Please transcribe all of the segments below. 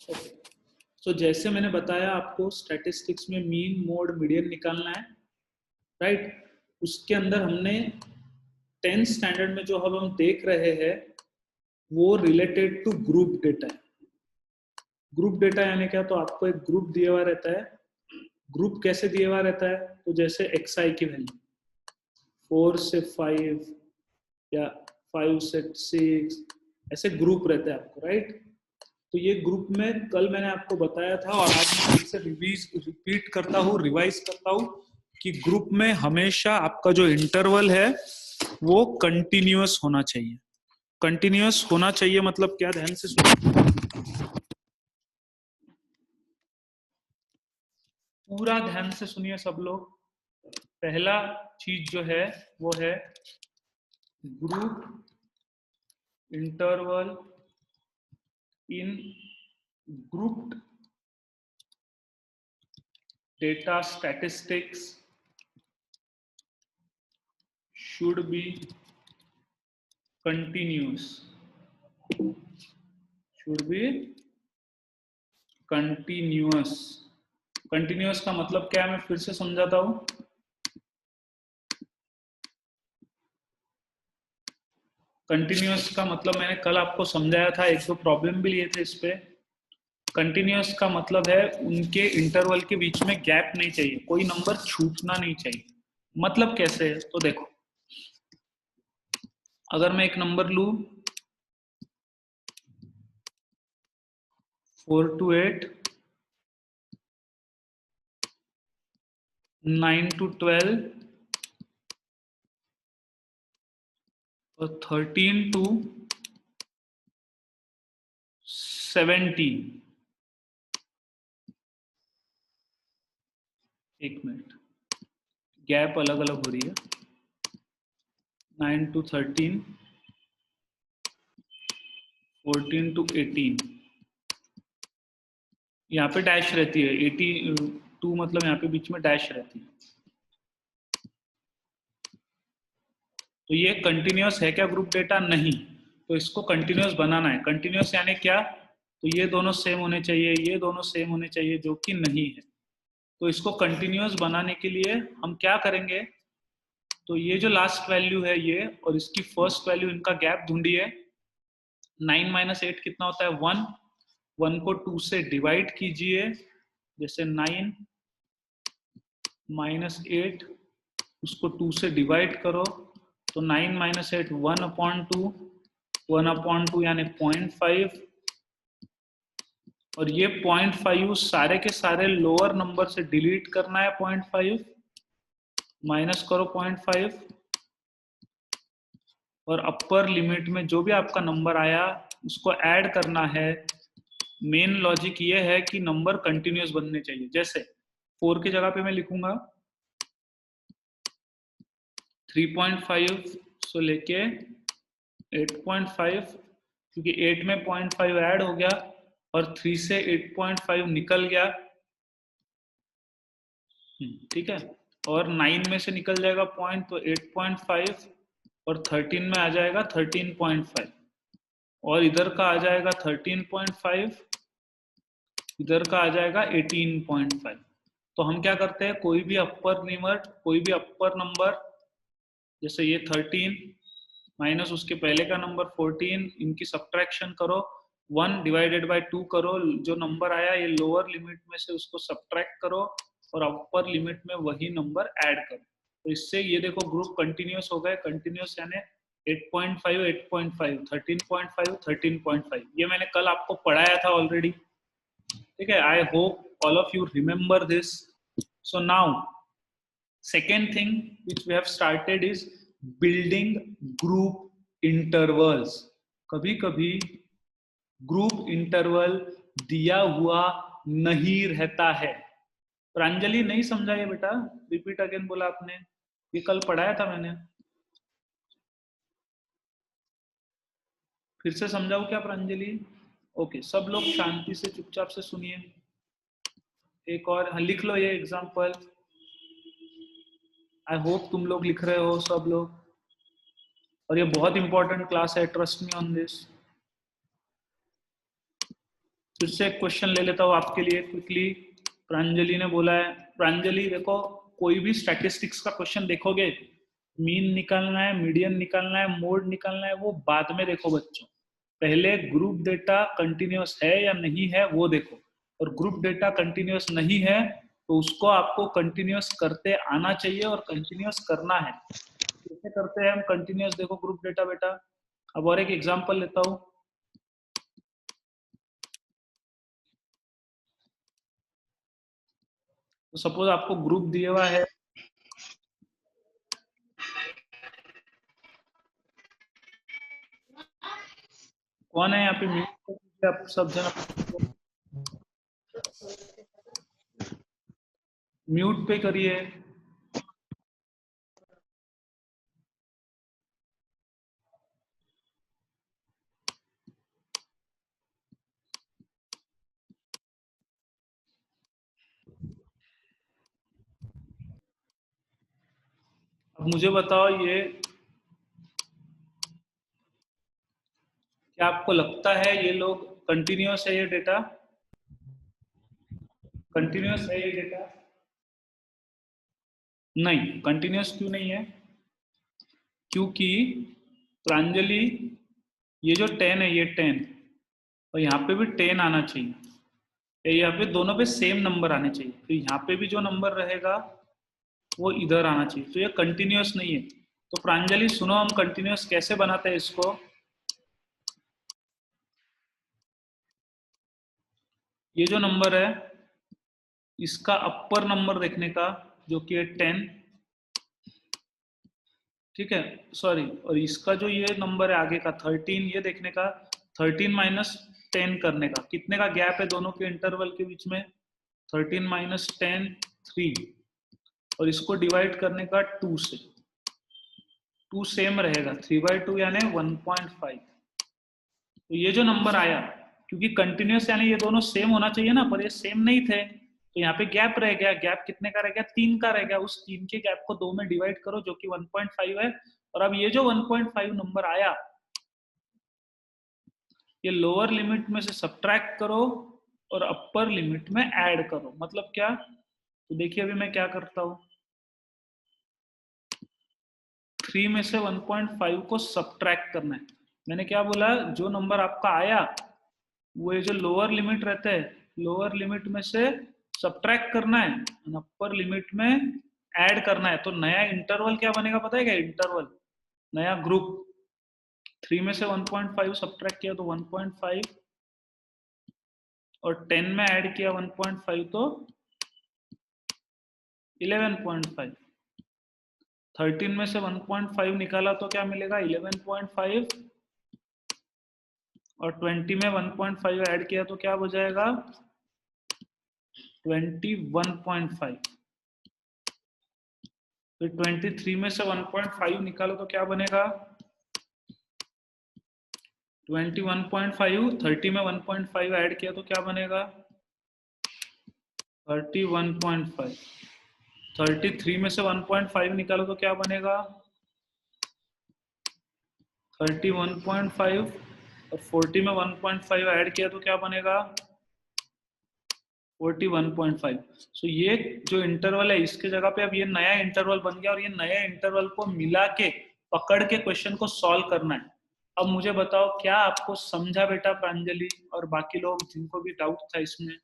Okay, तो जैसे मैंने बताया आपको स्टैटिस्टिक्स में मीन मोड मीडियन निकालना है, राइट। उसके अंदर हमने 10th स्टैंडर्ड में जो अब हम देख रहे हैं वो रिलेटेड टू ग्रुप डेटा है। ग्रुप डेटा यानी क्या, तो आपको एक ग्रुप दिया हुआ रहता है। ग्रुप कैसे दिया हुआ रहता है, तो जैसे xi की वैल्यू 4 से 5 या 5 से 6, ऐसे ग्रुप रहते हैं आपको, राइट। तो ये ग्रुप में कल मैंने आपको बताया था और आज मैं फिर से रिपीट करता हूँ, रिवाइज करता हूँ कि ग्रुप में हमेशा आपका जो इंटरवल है वो कंटिन्यूअस होना चाहिए। कंटिन्यूअस होना चाहिए मतलब क्या, ध्यान से सुनिए, पूरा ध्यान से सुनिए सब लोग। पहला चीज जो है वो है group interval in grouped data statistics should be continuous, should be continuous। Continuous का मतलब क्या है, मैं फिर से समझाता हूं। कंटिन्यूअस का मतलब मैंने कल आपको समझाया था, एक दो प्रॉब्लम भी लिए थे इस पे। कंटिन्यूअस का मतलब है उनके इंटरवल के बीच में गैप नहीं चाहिए, कोई नंबर छूटना नहीं चाहिए। मतलब कैसे है, तो देखो, अगर मैं एक नंबर लू 4 to 8, 9 to 12 और 13 to 17, एक मिनट, गैप अलग अलग हो रही है। 9 to 13, 14 to 18, यहाँ पे डैश रहती है। 82 मतलब यहाँ पे बीच में डैश रहती है। तो ये कंटिन्यूअस है क्या ग्रुप डेटा? नहीं। तो इसको कंटिन्यूअस बनाना है। कंटिन्यूअस यानी क्या, तो ये दोनों सेम होने चाहिए, ये दोनों सेम होने चाहिए, जो कि नहीं है। तो इसको कंटिन्यूअस बनाने के लिए हम क्या करेंगे, तो ये जो लास्ट वैल्यू है ये और इसकी फर्स्ट वैल्यू, इनका गैप ढूंढिए। 9 माइनस 8 कितना होता है? 1। 1 को 2 से डिवाइड कीजिए, जैसे 9 माइनस 8, उसको 2 से डिवाइड करो, तो 9 माइनस 8 1/2, 1/2 यानी 0.5। और ये 0.5 सारे के सारे लोअर नंबर से डिलीट करना है। 0.5 माइनस करो 0.5, और अपर लिमिट में जो भी आपका नंबर आया उसको ऐड करना है। मेन लॉजिक ये है कि नंबर कंटिन्यूअस बनने चाहिए। जैसे 4 की जगह पे मैं लिखूंगा 3.5 से लेके 8.5, क्योंकि 8 में 0.5 ऐड हो गया और 3 से 8.5 निकल गया, ठीक है। और 9 में से निकल जाएगा पॉइंट, तो 8.5, और 13 में आ जाएगा 13.5, और इधर का आ जाएगा 13.5, इधर का आ जाएगा 18.5। तो हम क्या करते हैं, कोई भी अपर लिमिट, कोई भी अपर नंबर, जैसे ये 13 माइनस उसके पहले का नंबर 14, इनकी सब्ट्रैक्शन करो, 1 डिवाइडेड बाय 2 करो, जो नंबर आया ये लोअर लिमिट में से उसको सब्ट्रैक्ट करो और अपर लिमिट में वही नंबर ऐड करो। तो इससे ये देखो ग्रुप कंटिन्यूअस हो गए। कंटिन्यूअस यानी 8.5 8.5 13.5 13.5, ये मैंने कल आपको पढ़ाया था ऑलरेडी, ठीक है। I hope all of you remember this. So now second thing which we have started is building group intervals। कभी कभी ग्रुप इंटरवल दिया हुआ नहीं रहता है। प्रांजलि नहीं समझा ये बेटा, रिपीट अगेन बोला आपने, ये कल पढ़ाया था मैंने, फिर से समझाऊं क्या प्रांजलि? ओके, सब लोग शांति से चुपचाप से सुनिए। एक और, हाँ, लिख लो ये एग्जांपल। आई होप तुम लोग लिख रहे हो सब लोग, और ये बहुत इंपॉर्टेंट क्लास है, ट्रस्ट मी ऑन दिस। फिर से एक क्वेश्चन ले लेता हूँ आपके लिए क्विकली। प्रांजलि ने बोला है, प्रांजलि देखो, कोई भी स्टैटिस्टिक्स का क्वेश्चन देखोगे, मीन निकालना है, मीडियन निकालना है, मोड निकालना है, वो बाद में देखो बच्चों। पहले ग्रुप डेटा कंटिन्यूअस है या नहीं है वो देखो, और ग्रुप डेटा कंटिन्यूअस नहीं है तो उसको आपको कंटिन्यूअस करते आना चाहिए और कंटिन्यूअस करना है। कैसे करते हैं हम कंटिन्यूअस, देखो ग्रुप डेटा बेटा। अब और एक एग्जांपल लेता हूँ। तो सपोज आपको ग्रुप दिया हुआ है, कौन है यहाँ पे, म्यूट कर दीजिए आप सब जन, म्यूट पे करिए। अब मुझे बताओ, ये क्या आपको लगता है ये लोग कंटिन्यूअस है, ये डेटा कंटिन्यूअस है ये डेटा? नहीं, कंटिन्यूअस क्यों नहीं है? क्योंकि प्रांजलि, ये जो 10 है, ये 10 और यहाँ पे भी 10 आना चाहिए, यहाँ पे दोनों पे सेम नंबर आने चाहिए, तो यहाँ पे भी जो नंबर रहेगा वो इधर आना चाहिए, तो ये कंटिन्यूअस नहीं है। तो प्रांजलि सुनो, हम कंटिन्यूअस कैसे बनाते हैं इसको। ये जो नंबर है इसका अपर नंबर देखने का, जो कि है 10, ठीक है, सॉरी, और इसका जो ये नंबर है आगे का 13, ये देखने का 13 माइनस 10 करने का, कितने का गैप है दोनों के इंटरवल के बीच में, 13 माइनस 10 3, और इसको डिवाइड करने का 2 से, 2 सेम रहेगा, 3/2 यानी 1.5। तो ये जो नंबर आया, क्योंकि कंटिन्यूअस यानी ये दोनों सेम होना चाहिए ना, पर ये सेम नहीं थे, तो यहाँ पे गैप रह गया। गैप कितने का रह गया? 3 का रह गया। उस 3 के गैप को 2 में डिवाइड करो, जो कि 1.5 है, और अब ये जो 1.5 नंबर आया, ये लोअर लिमिट में से सब्ट्रैक्ट करो और अपर लिमिट में ऐड करो। मतलब क्या? तो देखिए अभी मैं क्या करता हूँ, 3 में से 1.5 को सब्ट्रैक्ट करना है। मैंने क्या बोला, जो नंबर आपका आया वो ये जो लोअर लिमिट रहते हैं, लोअर लिमिट में से सब्ट्रैक्ट करना है, अपर लिमिट में ऐड करना है। तो नया इंटरवल क्या बनेगा पता है क्या? इंटरवल, नया ग्रुप। 3 में से 1.5 सब्ट्रैक्ट किया तो 1.5, और 10 में ऐड किया 1.5 तो 11.5। 13 में से 1.5 निकाला तो क्या मिलेगा? 11.5, और 20 में 1.5 ऐड किया तो क्या हो जाएगा? 21.5। फिर 23 में से 1.5 निकालो तो क्या बनेगा? 21.5। 30 में 1.5 ऐड किया तो क्या बनेगा? 31.5। 33 में से 1.5 निकालो तो क्या बनेगा? 31.5, और 40 में 1.5 ऐड किया तो क्या बनेगा? 41.5। सो ये जो इंटरवल है इसके जगह पे अब ये नया इंटरवल बन गया, और ये नए इंटरवल को मिला के पकड़ के क्वेश्चन को सॉल्व करना है। अब मुझे बताओ, क्या आपको समझा बेटा प्रांजलि और बाकी लोग जिनको भी डाउट था इसमें?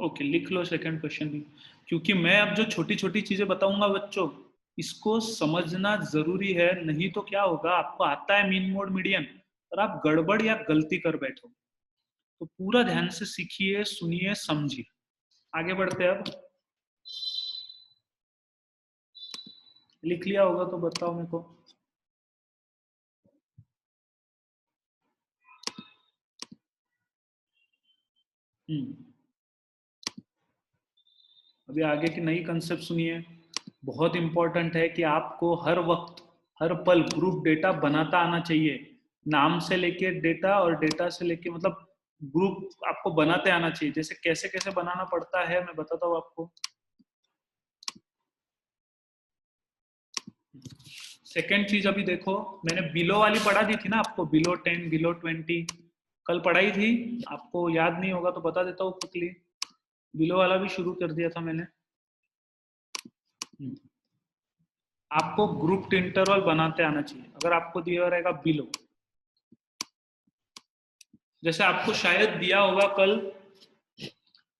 ओके, लिख लो सेकंड क्वेश्चन भी, क्योंकि मैं अब जो छोटी छोटी चीजें बताऊंगा बच्चों, इसको समझना जरूरी है, नहीं तो क्या होगा, आपको आता है मीन मोड मीडियन और आप गड़बड़ या गलती कर बैठो। तो पूरा ध्यान से सीखिए, सुनिए, समझिए। आगे बढ़ते हैं अब। लिख लिया होगा तो बताओ मेरे को। हम्म, अभी आगे की नई कंसेप्ट सुनिए। बहुत इंपॉर्टेंट है कि आपको हर वक्त, हर पल ग्रुप डेटा बनाता आना चाहिए। नाम से लेके डेटा, और डेटा से लेके मतलब ग्रुप आपको बनाते आना चाहिए। जैसे कैसे कैसे बनाना पड़ता है मैं बताता हूँ आपको। सेकेंड चीज अभी देखो, मैंने बिलो वाली पढ़ा दी थी ना आपको, बिलो 10, बिलो 20 कल पढ़ाई थी, आपको याद नहीं होगा तो बता देता हूँ क्विकली। बिलो वाला भी शुरू कर दिया था मैंने। आपको ग्रुप इंटरवल बनाते आना चाहिए। अगर आपको दिया रहेगा बिलो, जैसे आपको शायद दिया होगा कल,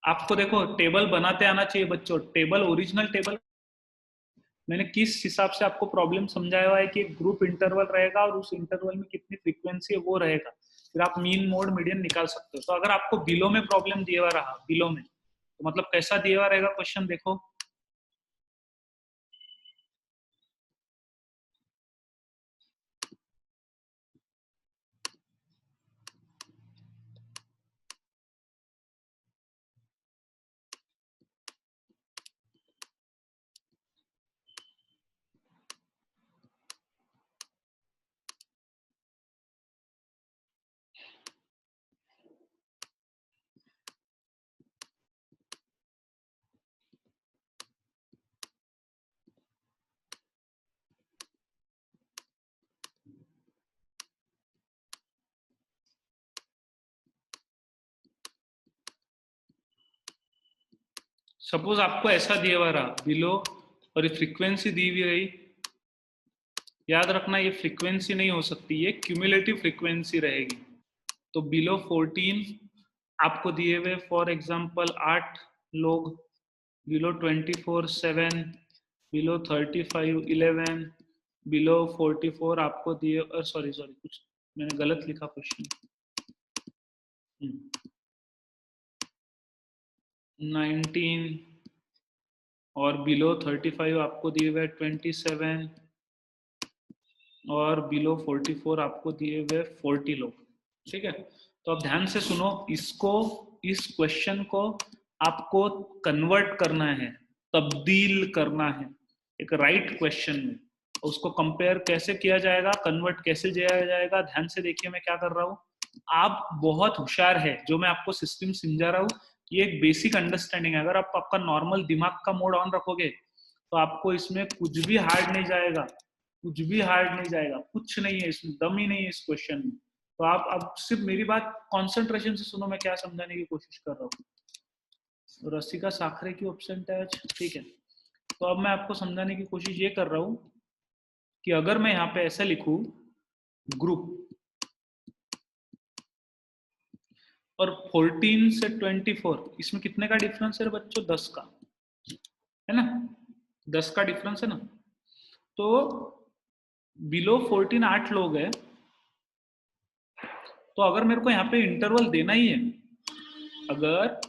आपको देखो टेबल बनाते आना चाहिए बच्चों। टेबल, ओरिजिनल टेबल मैंने किस हिसाब से आपको प्रॉब्लम समझाया हुआ है कि एक ग्रुप इंटरवल रहेगा और उस इंटरवल में कितनी फ्रीक्वेंसी है वो रहेगा, फिर आप मीन मोड मीडियन निकाल सकते हो। तो अगर आपको बिलो में प्रॉब्लम दिया हुआ रहा, बिलो में तो मतलब कैसा दिया हुआ रहेगा क्वेश्चन देखो। सपोज आपको ऐसा दिया हुआ रहा बिलो, और ये फ्रीक्वेंसी दी हुई रही। याद रखना ये फ्रीक्वेंसी नहीं हो सकती, ये क्यूमुलेटिव फ्रीक्वेंसी रहेगी। तो बिलो 14 आपको दिए हुए फॉर एग्जांपल 8 लोग, बिलो 24 7, बिलो 35 11, बिलो 44 आपको दिए, सॉरी सॉरी कुछ मैंने गलत लिखा क्वेश्चन। 19 और बिलो 35 आपको दिए हुए 27 और बिलो 44 आपको दिए हुए 40 लोग। ठीक है, तो अब ध्यान से सुनो, इसको, इस क्वेश्चन को आपको कन्वर्ट करना है, तब्दील करना है एक राइट क्वेश्चन में। उसको कंपेयर कैसे किया जाएगा, कन्वर्ट कैसे किया जाएगा, ध्यान से देखिए मैं क्या कर रहा हूँ। आप बहुत होशियार है, जो मैं आपको सिस्टम समझा रहा हूँ ये एक बेसिक अंडरस्टैंडिंग है। अगर आप आपका नॉर्मल दिमाग का मोड ऑन रखोगे तो आपको इसमें कुछ भी हार्ड नहीं जाएगा, कुछ भी हार्ड नहीं जाएगा, कुछ नहीं है इसमें, दम ही नहीं है इस क्वेश्चन में। तो आप अब सिर्फ मेरी बात कॉन्सेंट्रेशन से सुनो, मैं क्या समझाने की कोशिश कर रहा हूँ। रसिका साखरे की ऑप्शन है आज, ठीक है। तो अब मैं आपको समझाने की कोशिश ये कर रहा हूँ कि अगर मैं यहाँ पे ऐसा लिखूं ग्रुप, और 14 से 24, इसमें कितने का डिफरेंस है बच्चों, 10 का है ना, 10 का डिफरेंस है ना। तो बिलो 14 8 लोग हैं, तो अगर मेरे को यहाँ पे इंटरवल देना ही है, अगर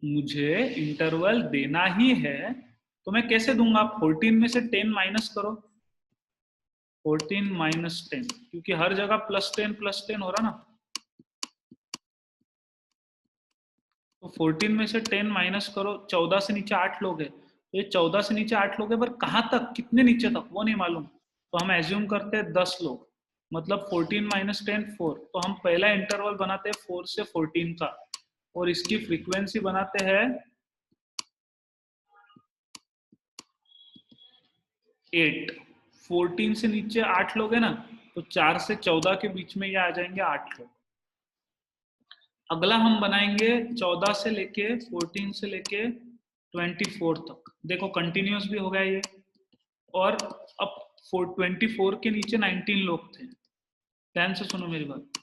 मुझे इंटरवल देना ही है तो मैं कैसे दूंगा। 14 में से 10 माइनस करो, 14 माइनस 10, क्योंकि हर जगह +10 हो रहा ना। तो 14 में से 10 माइनस करो, 14 से नीचे 8 लोग हैं, तो ये 14 से नीचे 8 लोग हैं, पर कहाँ तक, कितने नीचे तक वो नहीं मालूम। तो हम एज्यूम करते हैं 10 लोग, मतलब 14 माइनस 10 4। तो हम पहला इंटरवल बनाते हैं 4 से 14 का, और इसकी फ्रीक्वेंसी बनाते हैं 8। 14 से नीचे 8 लोग हैं ना, तो 4 से 14 के बीच में ये आ जाएंगे 8 लोग। अगला हम बनाएंगे 14 से लेके 14 से लेके 24 तक, देखो कंटिन्यूस भी हो गया ये। और अब 24 के नीचे 19 लोग थे, ध्यान से सुनो मेरी बात।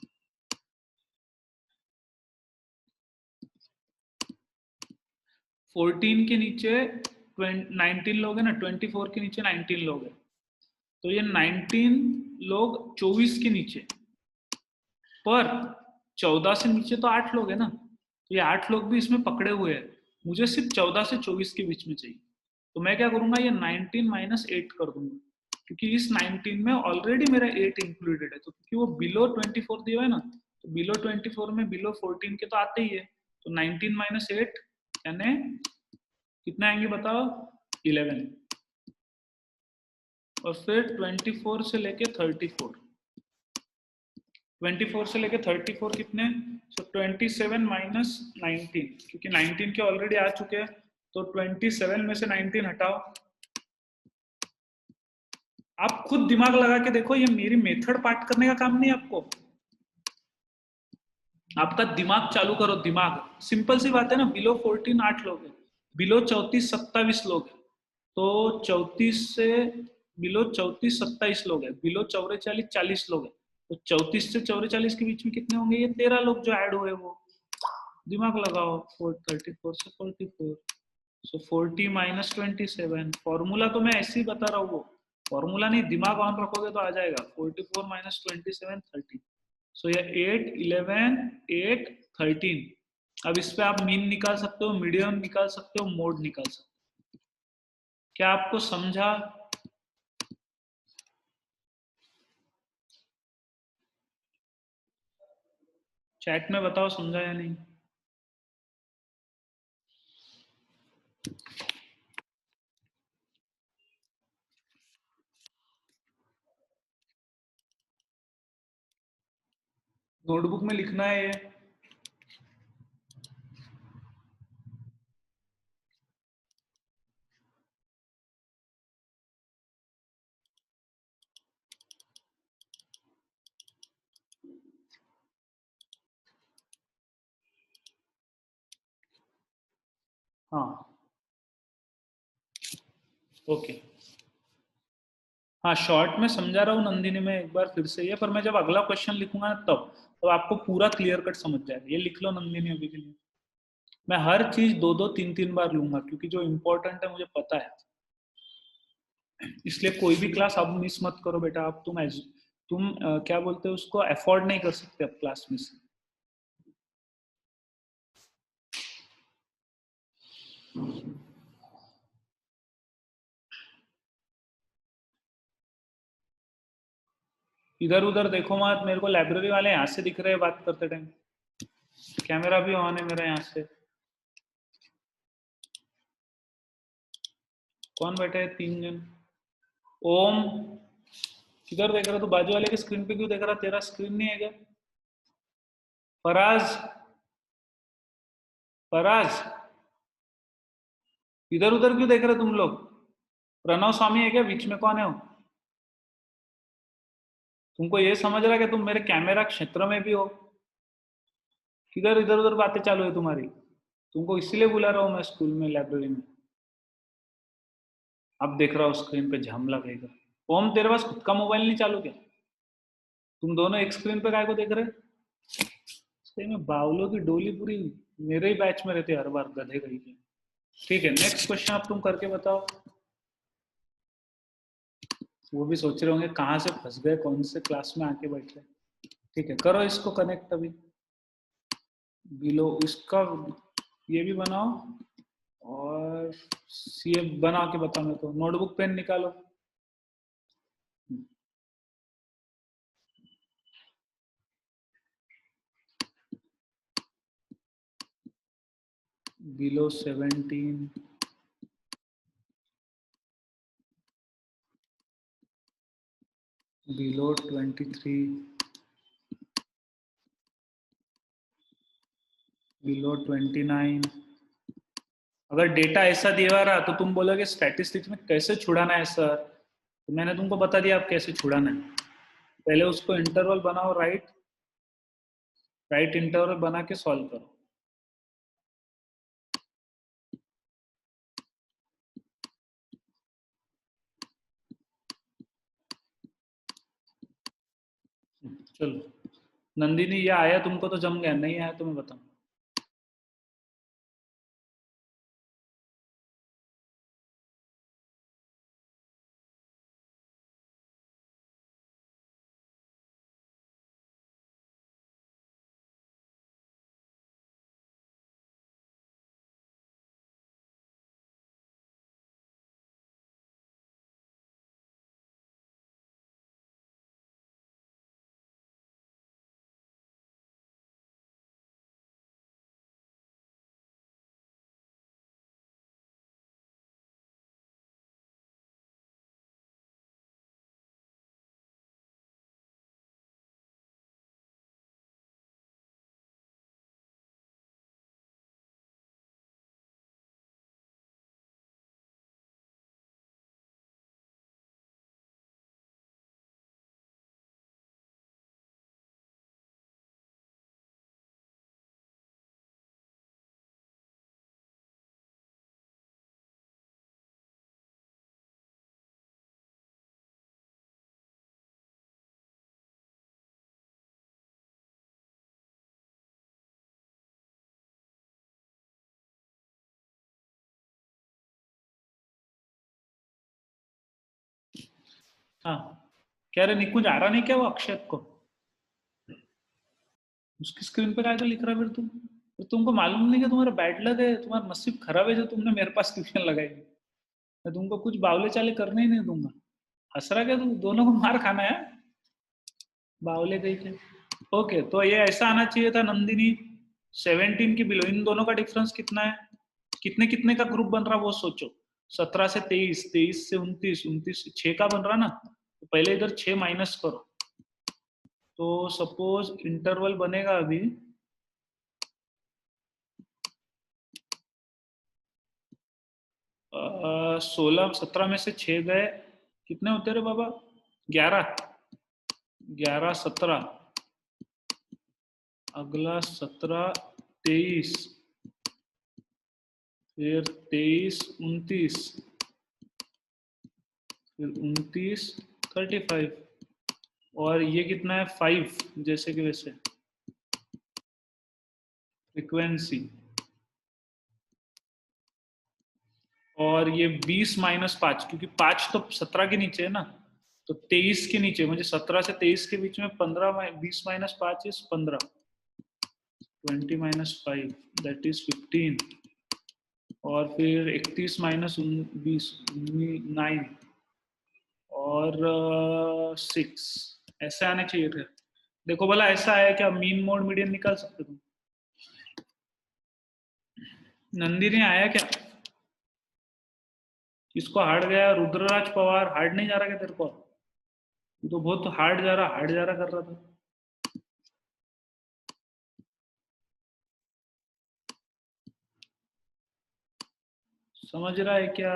14 के नीचे 19 लोग हैं ना, 24 के नीचे 19 लोग हैं, तो ये 19 लोग 24 के नीचे, पर 14 से नीचे तो 8 लोग हैं ना, तो ये 8 लोग भी इसमें पकड़े हुए हैं। मुझे सिर्फ 14 से 24 के बीच में चाहिए, तो मैं क्या करूंगा, ये 19 माइनस 8 कर दूंगा, क्योंकि इस 19 में ऑलरेडी मेरा 8 इंक्लूडेड है। तो क्योंकि वो बिलो 24 दिया है ना, तो बिलो 24 में बिलो 14 के तो आते ही है, तो 19 माइनस 8 यानी कितने आएंगे बताओ, 11। और फिर 24 से लेके 34, 24 से लेके 34 कितने, सो 27 माइनस 19, क्योंकि 19 के ऑलरेडी आ चुके हैं, तो 27 में से 19 हटाओ, आप खुद दिमाग लगा के देखो, ये मेरी मेथड पार्ट करने का काम नहीं है आपको। आपका दिमाग चालू करो, दिमाग। सिंपल सी बात है ना, बिलो 14 8 लोग हैं, बिलो 34 27 लोग हैं, तो 34 से बिलो 34 27 लोग हैं, बिलो 44 40 लोग हैं, तो 34 से 44 के बीच में कितने होंगे? ये 13 लोग जो ऐड हुए वो। दिमाग लगाओ, 34 से 44, सो 40 माइनस 27। फॉर्मूला तो मैं ऐसे ही बता रहा हूँ, वो फॉर्मूला नहीं, दिमाग ऑन रखोगे तो आ जाएगा। 44 माइनस 27 30। सो ये 8 11 8 13। अब इस पे आप मीन निकाल सकते हो, मीडियम निकाल सकते हो, मोड निकाल सकते हो। क्या आपको समझा? चैट में बताओ समझा या नहीं। नोटबुक में लिखना है ये। हाँ, ओके। हाँ, शॉर्ट में समझा रहा हूँ नंदिनी, में एक बार फिर से ये, पर मैं जब अगला क्वेश्चन लिखूंगा ना तब तो आपको पूरा क्लियर कट समझ जाएगा। ये लिख लो नंदिनी अभी के लिए। मैं हर चीज दो दो तीन तीन बार लूंगा, क्योंकि जो इंपॉर्टेंट है मुझे पता है। इसलिए कोई भी क्लास अब मिस मत करो बेटा। अब तुम क्या बोलते हो उसको, अफोर्ड नहीं कर सकते अब क्लास मिस। इधर उधर देखो मत, मेरे को लाइब्रेरी वाले यहाँ से दिख रहे हैं बात करते टाइम। कैमरा भी ऑन है मेरा यहाँ से। कौन बैठे हैं 3 जन? ओम, किधर देख रहा तू? बाजू वाले की स्क्रीन पे क्यों देख रहा? तेरा स्क्रीन नहीं है क्या? फराज, फराज, इधर उधर क्यों देख रहे तुम लोग? प्रणव स्वामी है क्या बीच में? कौन है वो? तुमको ये समझ रहा है कि तुम मेरे कैमरा क्षेत्र में भी हो? किधर इधर उधर बातें चालू है तुम्हारी? तुमको इसीलिए बुला रहा हूँ मैं स्कूल में, लाइब्रेरी में। अब देख रहा हूँ स्क्रीन पे झामला कहेगा। ओम, तेरे पास खुद का मोबाइल नहीं चालू क्या? तुम दोनों एक स्क्रीन पे काय को देख रहे? सही में बावलों की डोली पूरी मेरे ही बैच में रहते हर बार, गधे कहीं के। ठीक है, नेक्स्ट क्वेश्चन आप तुम करके बताओ। वो भी सोच रहे होंगे कहाँ से फंस गए, कौन से क्लास में आके बैठे। ठीक है, करो इसको कनेक्ट अभी। बिलो इसका ये भी बनाओ, और सीए बना के बताओ मेरे को। नोटबुक पेन निकालो। Below 17, below 23, below 29। अगर डेटा ऐसा दिया रहा तो तुम बोलोगे स्टैटिस्टिक्स में कैसे छुड़ाना है सर, तो मैंने तुमको बता दिया आप कैसे छुड़ाना है। पहले उसको इंटरवल बनाओ, राइट राइट इंटरवल बना के सॉल्व करो। चलो नंदिनी, ये आया तुमको तो जम गया, नहीं आया तो मैं बताऊँ। हाँ, क्या रे निकुंज आ रहा नहीं क्या वो अक्षत को? उसकी स्क्रीन पे क्या लिख रहा है फिर तुम? तो तुमको मालूम नहीं कि तुम्हारा बैड लक है, तुम्हारा नसीब खराब है जो तुमने मेरे पास ट्यूशन लगाई। मैं तुमको कुछ बावले चाले करने ही नहीं दूंगा। हंस रहा क्या तू? दोनों को मार खाना है, बावले कहीं के। ओके, तो ये ऐसा आना चाहिए था नंदिनी। 17 की बिलो, इन दोनों का डिफरेंस कितना है? कितने कितने का ग्रुप बन रहा वो सोचो। 17 से 23, 23 से 29, 29 से 6 का बन रहा ना, तो पहले इधर 6 माइनस करो। तो सपोज इंटरवल बनेगा अभी 16, 17 में से 6 गए, कितने होते रे बाबा? 11, 11, 17, अगला 17, 23, फिर 23, 29, फिर 29, 35, और ये कितना है? 5, जैसे कि वैसे फ्रीक्वेंसी। और ये 20 माइनस 5, क्योंकि 5 तो 17 के नीचे है ना, तो 23 के नीचे, मुझे 17 से 23 के बीच में 15, 20 minus 5 is 15, 20 minus 5 that is 15, और फिर 31 माइनस 20, 9, और 6, ऐसे आने चाहिए थे। देखो भला ऐसा है क्या? मीन मोड मीडियन निकाल सकते तुम? नंदी ने आया क्या? किसको हार्ड गया? रुद्रराज पवार हार्ड नहीं जा रहा क्या तेरे को? तू तो बहुत हार्ड जा रहा, हार्ड जा रहा कर रहा था। समझ रहा है क्या?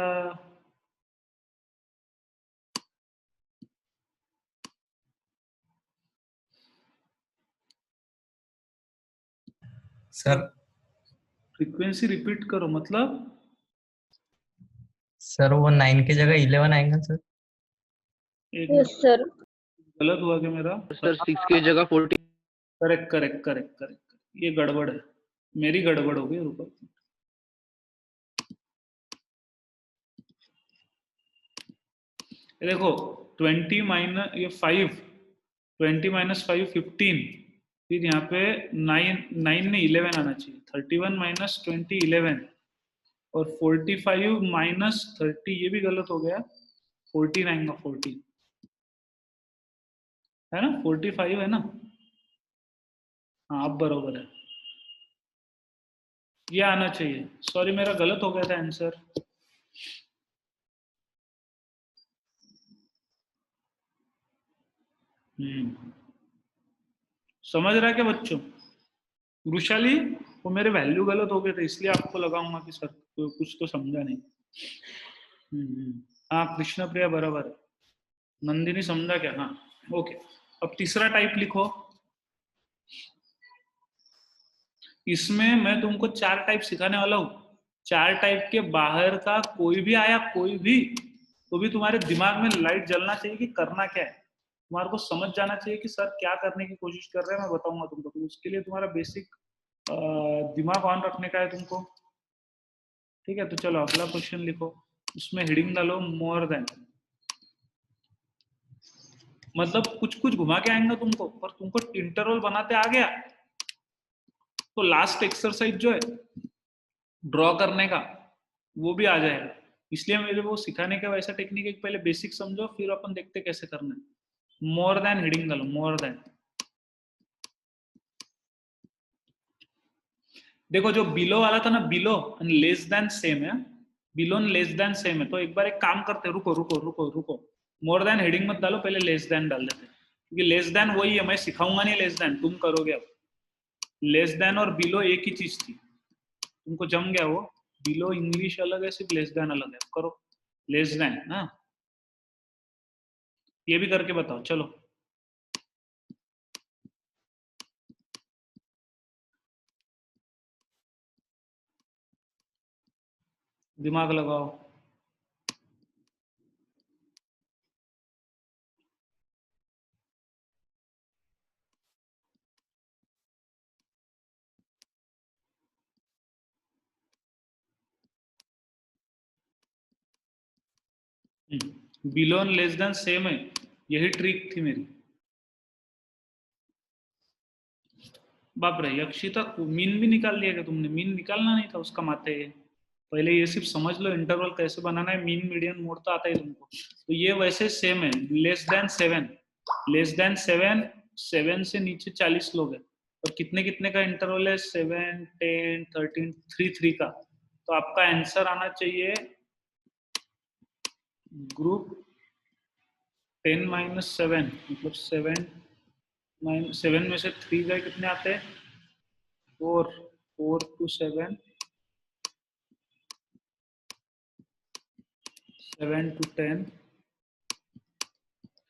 सर फ्रीक्वेंसी रिपीट करो मतलब? सर वो 9 की जगह 11 आएगा सर। एक यस मिनट, सर। गलत हुआ क्या मेरा? सर 6 की जगह 14। करेक्ट, करेक्ट, करेक्ट, करेक्ट, ये गड़बड़ है, मेरी गड़बड़ हो गई, रुको। ये देखो, 20 माइनस ये 5, 20 माइनस 5, 15, फिर यहाँ पे 9, 9 में 11 आना चाहिए, 31 माइनस 20, 11, और 45 माइनस 30, ये भी गलत हो गया, 14 आएगा, 14 है ना, 45 है ना? हाँ, अब बरोबर है, ये आना चाहिए। सॉरी, मेरा गलत हो गया था आंसर। समझ रहा है क्या बच्चों? वृशाली, वो मेरे वैल्यू गलत हो गए थे, इसलिए आपको लगाऊंगा कि सर कुछ तो समझा नहीं। हाँ, कृष्ण प्रिया बराबर है। नंदिनी समझा क्या? हाँ, ओके। अब तीसरा टाइप लिखो। इसमें मैं तुमको 4 टाइप सिखाने वाला हूँ। 4 टाइप के बाहर का कोई भी आया, कोई भी, तो भी तुम्हारे दिमाग में लाइट जलना चाहिए कि करना क्या है। तुम्हारे को समझ जाना चाहिए कि सर क्या करने की कोशिश कर रहे हैं, मैं बताऊंगा तुमको। तो उसके लिए तुम्हारा बेसिक दिमाग ऑन रखने का है तुमको। ठीक है, तो चलो अगला क्वेश्चन लिखो। उसमें हेडिंग डालो मोर देन। मतलब कुछ कुछ घुमा के आएंगे तुमको, पर तुमको इंटरवल बनाते आ गया तो लास्ट एक्सरसाइज जो है ड्रॉ करने का, वो भी आ जाएगा। इसलिए मेरे वो सिखाने का वैसा टेक्निक है, पहले बेसिक समझो, फिर अपन देखते कैसे करना है। मोर देन हेडिंग डालो, मोर देन। देखो, जो बिलो वाला था ना, below and less than same है, below and less than same है, तो एक बार एक काम करते, रुको रुको रुको रुको, मोर देन हेडिंग मत डालो, पहले लेस देन डाल देते, क्योंकि लेस देन वही है, मैं सिखाऊंगा नहीं लेस देन, तुम करोगे अब। लेस देन और बिलो एक ही चीज थी, तुमको जम गया वो। बिलो इंग्लिश अलग है, सिर्फ लेस देन अलग है, करो लेस देन ना। ये भी करके बताओ, चलो। दिमाग लगाओ। Below and less than same है, यही ट्रिक थी मेरी। बाप रे यक्षिता, मीन भी निकाल लिया क्या तुमने? मीन निकालना नहीं था उसका माते। पहले ये सिर्फ समझ लो इंटरवल कैसे बनाना है, मीन मीडियन मोड तो आता ही तुमको। तो ये वैसे सेम है, लेस देन 7, लेस देन 7, 7 से नीचे 40 लोग हैं। और कितने कितने का इंटरवल है? 7, 10, 13, 3 3 का। तो आपका आंसर आना चाहिए ग्रुप 10 - 7, मतलब 7 में से 3 गए, कितने आते हैं? 4, 4 to 7, 7 to 10,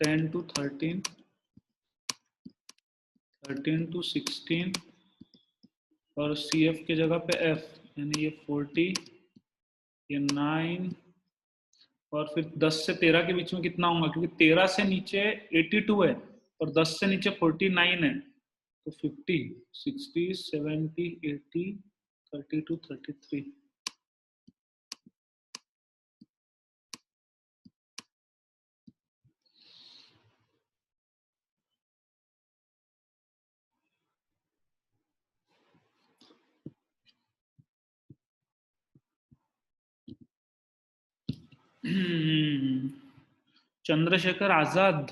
10 to 13, 13 to 16, और सी एफ की जगह पे एफ, यानी ये 40, ये 9, और फिर 10 से 13 के बीच में कितना होगा? क्योंकि 13 से नीचे 82 है और 10 से नीचे 49 है, तो 50, 60, 70, 80, 32, 33। चंद्रशेखर आजाद,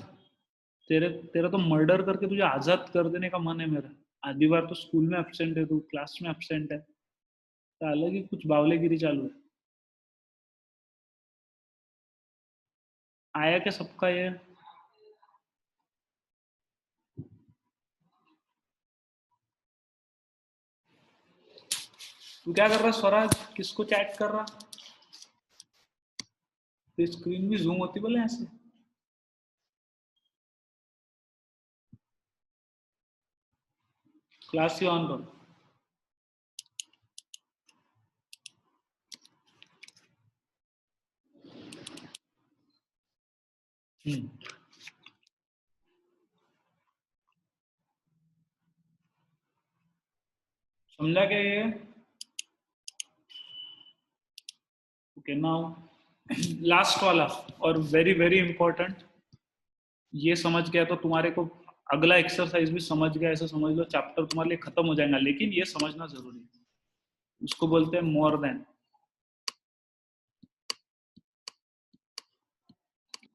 तेरे तेरा तो मर्डर करके तुझे आजाद कर देने का मन है मेरा। आधी बार तो स्कूल में एब्सेंट है तू, क्लास में एब्सेंट है, तो अलग ही कुछ बावलेगिरी चालू है। आया क्या सबका ये? तू क्या कर रहा स्वराज? किसको चैट कर रहा? तो स्क्रीन भी जूम होती बोले ऐसे? क्लास ही ऑन करो। हम्म, समझा क्या ये? ओके नाउ लास्ट वाला, और वेरी वेरी इंपॉर्टेंट। ये समझ गया तो तुम्हारे को अगला एक्सरसाइज भी समझ गया, ऐसा समझ लो चैप्टर तुम्हारे लिए खत्म हो जाएगा, लेकिन ये समझना जरूरी है। उसको बोलते हैं मोर देन।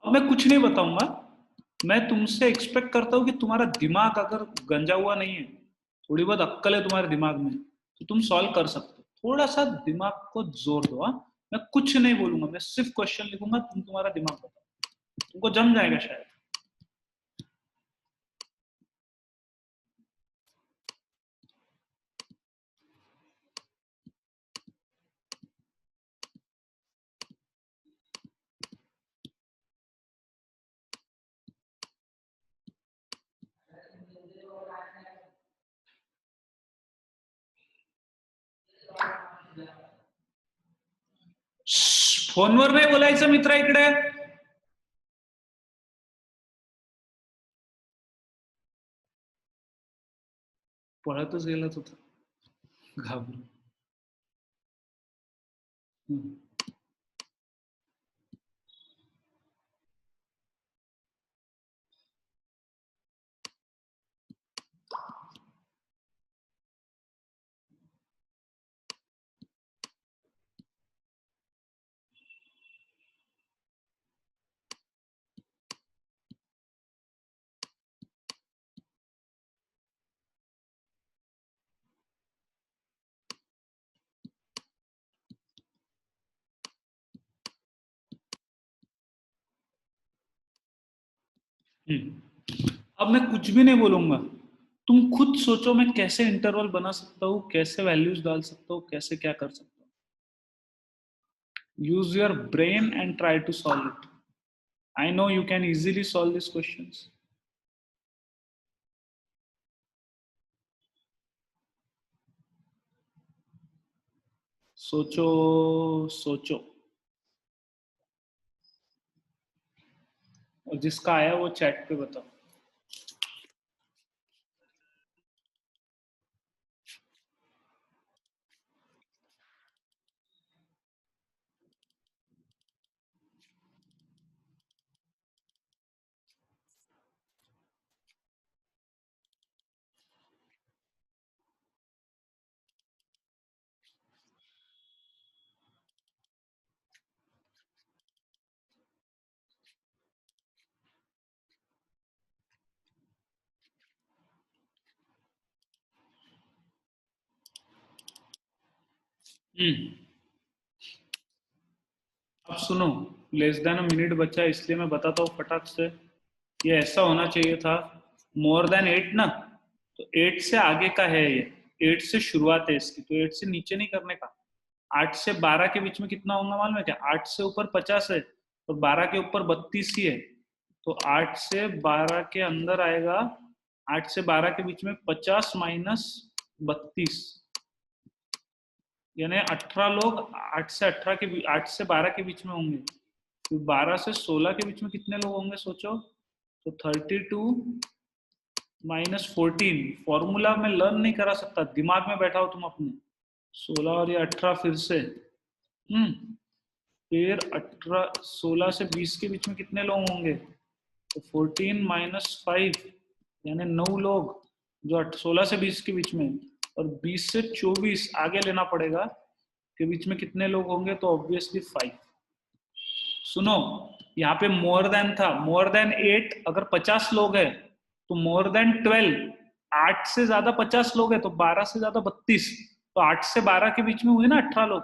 अब मैं कुछ नहीं बताऊंगा, मैं तुमसे एक्सपेक्ट करता हूँ कि तुम्हारा दिमाग अगर गंजा हुआ नहीं है, थोड़ी बहुत अक्कल है तुम्हारे दिमाग में, तो तुम सॉल्व कर सकते हो। थोड़ा सा दिमाग को जोर दो। हाँ, मैं कुछ नहीं बोलूंगा, मैं सिर्फ क्वेश्चन लिखूंगा, तुम तुम्हारा दिमाग बताओ, तुमको जम जाएगा शायद। फोनवर नाही बोलायचं मित्रा इकडे। पळतच गेला तो घाबरून। हम्म, अब मैं कुछ भी नहीं बोलूंगा, तुम खुद सोचो मैं कैसे इंटरवल बना सकता हूँ, कैसे वैल्यूज डाल सकता हूँ, कैसे क्या कर सकता हूँ। Use your brain and try to solve it. I know you can easily solve this questions. सोचो, सोचो। और जिसका आया वो चैट पे बताओ। अब सुनो, लेस देन अ मिनट बचा है, इसलिए मैं बताता हूँ फटाक से। ये ऐसा होना चाहिए था, मोर देन 8 ना, तो 8 से आगे का है ये, 8 से शुरुआत है इसकी, तो 8 से नीचे नहीं करने का। 8 से 12 के बीच में कितना होगा मालूम है क्या? 8 से ऊपर 50 है और 12 के ऊपर 32 ही है, तो 8 से 12 के अंदर आएगा, 8 से 12 के बीच में 50 माइनस 32, यानी 18 लोग 8 से 18 के 8 से 12 के बीच में होंगे। तो 12 से 16 के बीच में कितने लोग होंगे सोचो, तो 32 माइनस 14, फॉर्मूला में लर्न नहीं करा सकता, दिमाग में बैठा हो तुम अपने। 16 और ये 18 फिर से, फिर 18, 16 से 20 के बीच में कितने लोग होंगे, तो 14 माइनस 5, यानी 9 लोग जो 16 से 20 के बीच में, और 20 से 24 आगे लेना पड़ेगा के बीच में कितने लोग होंगे, तो ऑब्वियसली 5। सुनो, यहाँ पे मोर देन था, मोर देन 8 अगर 50 लोग है, तो मोर देन 12, 8 से ज्यादा 50 लोग है तो 12 से ज्यादा 32, तो 8 से 12 के बीच में हुए ना 18 लोग,